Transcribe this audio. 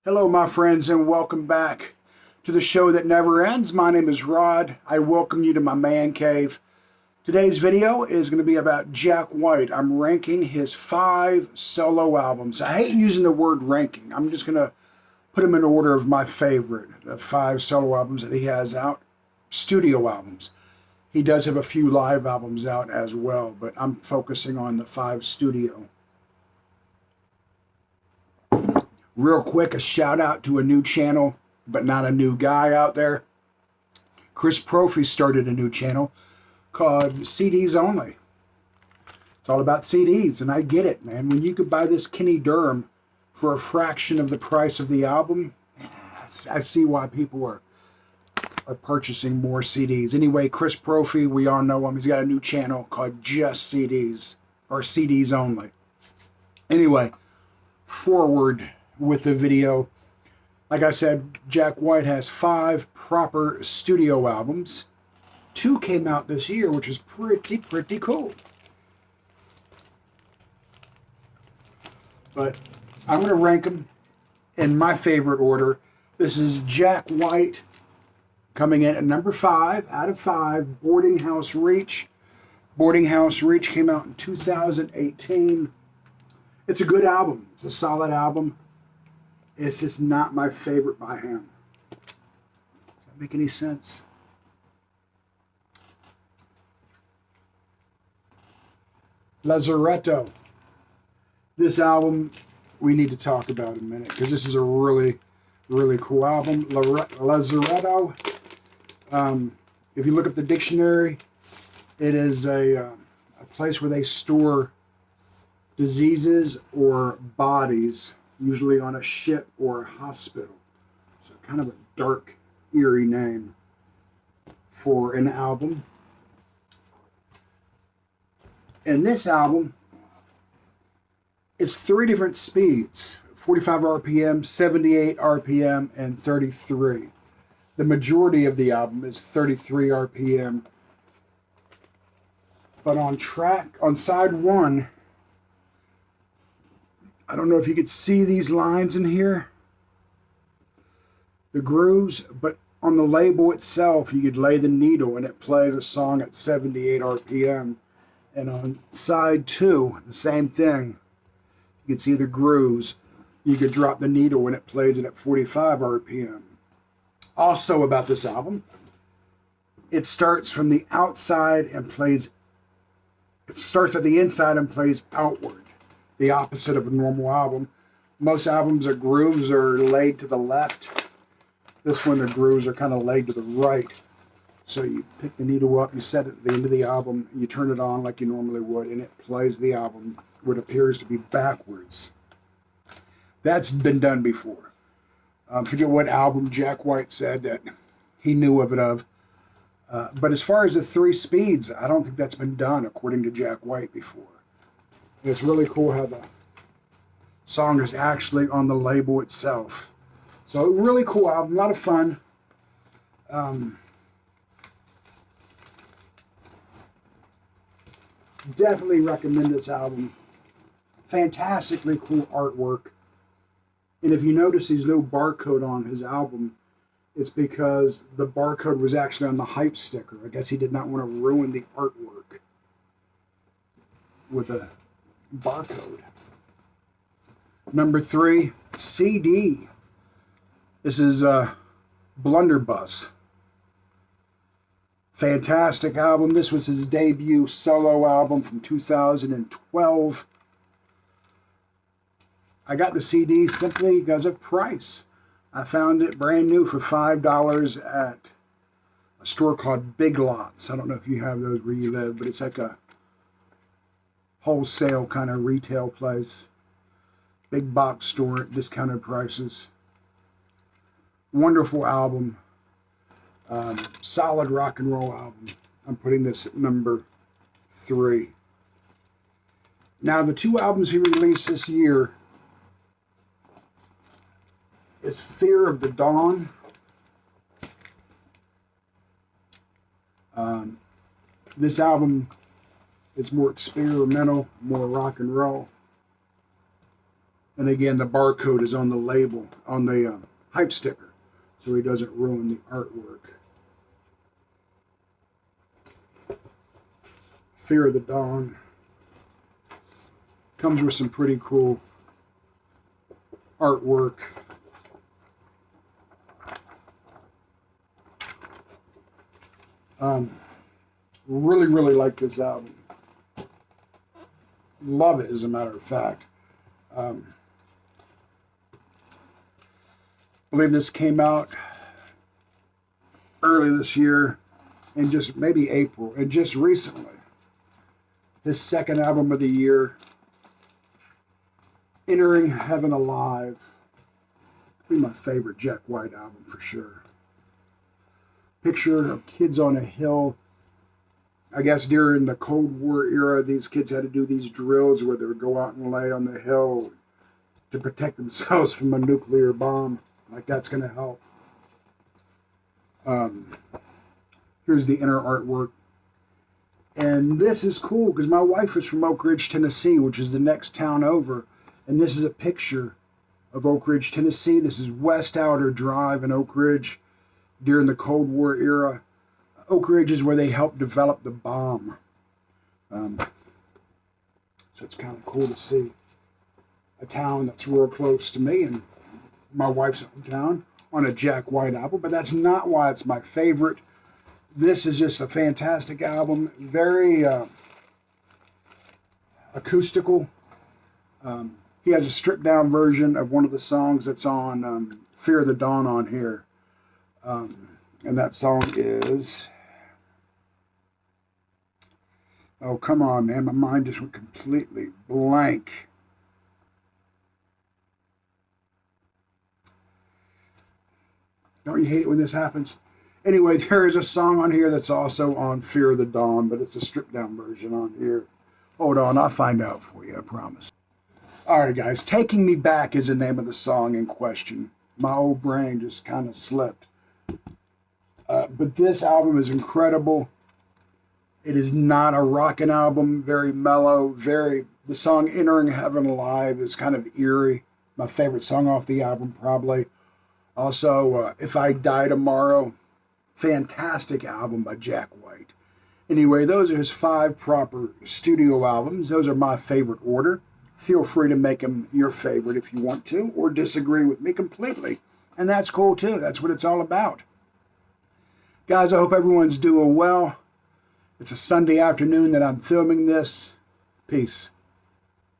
Hello, my friends, and welcome back to the show that never ends. My name is Rod. I welcome you to my man cave. Today's video is going to be about Jack White. I'm ranking his 5 solo albums. I hate using the word ranking. I'm just going to put them in order of my favorite, the 5 solo albums that he has out, studio albums. He does have a few live albums out as well, but I'm focusing on the 5 studio. Real quick, a shout out to a new channel, but not a new guy out there. Chris Profi started a new channel called CDs Only. It's all about CDs, and I get it, man. When you could buy this Kenny Durham for a fraction of the price of the album, I see why people are purchasing more CDs. Anyway, Chris Profi, we all know him. He's got a new channel called Just CDs, or CDs Only. Anyway, forward with the video. Like I said, Jack White has 5 proper studio albums. 2 came out this year, which is pretty cool. But I'm going to rank them in my favorite order. This is Jack White coming in at number 5 out of 5, Boarding House Reach. Boarding House Reach came out in 2018. It's a good album. It's a solid album. It's just not my favorite by him. Does that make any sense? Lazaretto. This album we need to talk about in a minute because this is a really cool album. Lazaretto. If you look up the dictionary, it is a place where they store diseases or bodies, usually on a ship or a hospital. So kind of a dark, eerie name for an album. And this album, it's 3 different speeds: 45 RPM, 78 RPM, and 33. The majority of the album is 33 RPM. But on side 1, I don't know if you could see these lines in here, the grooves, but on the label itself, you could lay the needle and it plays a song at 78 RPM. And on side 2, the same thing. You can see the grooves. You could drop the needle and it plays it at 45 RPM. Also about this album, it starts from the outside and plays, it starts at the inside and plays outward. The opposite of a normal album. Most albums, the grooves are laid to the left. This one, the grooves are kind of laid to the right. So you pick the needle up, you set it at the end of the album, you turn it on like you normally would, and it plays the album what appears to be backwards. That's been done before. Forget what album Jack White said that he knew of it of. But as far as the 3 speeds, I don't think that's been done according to Jack White before. It's really cool how the song is actually on the label itself. So really cool album, a lot of fun. Definitely recommend this album. Fantastically cool artwork. And if you notice there's no barcode on his album, it's because the barcode was actually on the hype sticker. I guess he did not want to ruin the artwork with a barcode. Number 3, CD. This is Blunderbuss. Fantastic album. This was his debut solo album from 2012. I got the CD simply because of price. I found it brand new for $5 at a store called Big Lots. I don't know if you have those where you live, but it's like a wholesale kind of retail place. Big box store at discounted prices. Wonderful album. Solid rock and roll album. I'm putting this at number 3. Now the 2 albums he released this year is Fear of the Dawn. This album is more experimental, more rock and roll. And again, the barcode is on the label, on the hype sticker, so he doesn't ruin the artwork. Fear of the Dawn. Comes with some pretty cool artwork. Really, really like this album. Love it, as a matter of fact. I believe this came out early this year, in just maybe April, and just recently. His second album of the year, Entering Heaven Alive. Be my favorite Jack White album for sure. Picture of kids on a hill. I guess during the Cold War era, these kids had to do these drills where they would go out and lay on the hill to protect themselves from a nuclear bomb. Like, that's going to help. Here's the inner artwork. And this is cool because my wife is from Oak Ridge, Tennessee, which is the next town over. And this is a picture of Oak Ridge, Tennessee. This is West Outer Drive in Oak Ridge during the Cold War era. Oak Ridge is where they helped develop the bomb. So it's kind of cool to see a town that's real close to me and my wife's hometown on a Jack White album, but that's not why it's my favorite. This is just a fantastic album, very acoustical. He has a stripped down version of one of the songs that's on Fear of the Dawn on here. And that song is... Oh, come on, man. My mind just went completely blank. Don't you hate it when this happens? Anyway, there is a song on here that's also on Fear of the Dawn, but it's a stripped down version on here. Hold on, I'll find out for you, I promise. All right, guys. Taking Me Back is the name of the song in question. My old brain just kind of slipped. But this album is incredible. It is not a rockin' album, very mellow, the song Entering Heaven Alive is kind of eerie. My favorite song off the album, probably. Also, If I Die Tomorrow, fantastic album by Jack White. Anyway, those are his 5 proper studio albums. Those are my favorite order. Feel free to make them your favorite if you want to, or disagree with me completely. And that's cool too. That's what it's all about. Guys, I hope everyone's doing well. It's a Sunday afternoon that I'm filming this. Peace.